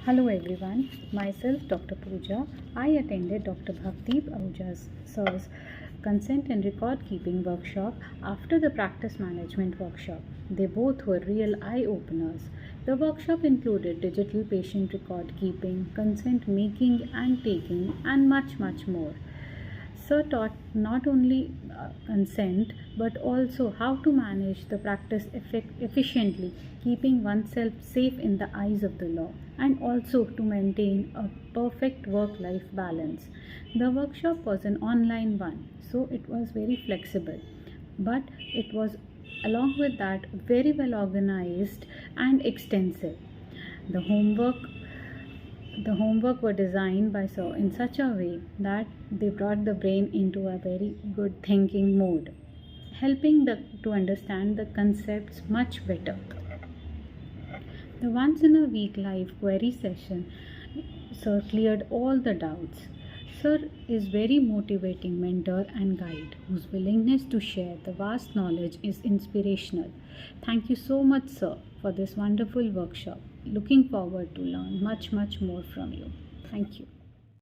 Hello everyone, myself Dr. Pooja. I attended Dr. Bhavdeep Ahuja's sir's consent and record keeping workshop after the practice management workshop. They both were real eye openers. The workshop included digital patient record keeping, consent making and taking, and much more. Sir taught not only consent but also how to manage the practice efficiently, keeping oneself safe in the eyes of the law, and also to maintain a perfect work life balance. The workshop was an online one, so it was very flexible, but it was along with that very well organized and extensive. The homework were designed by Sir in such a way that they brought the brain into a very good thinking mode, helping to understand the concepts much better. The once in a week live query session, Sir cleared all the doubts. Sir is very motivating mentor and guide whose willingness to share the vast knowledge is inspirational. Thank you so much, Sir, for this wonderful workshop. Looking forward to learn much more from you. Thank you.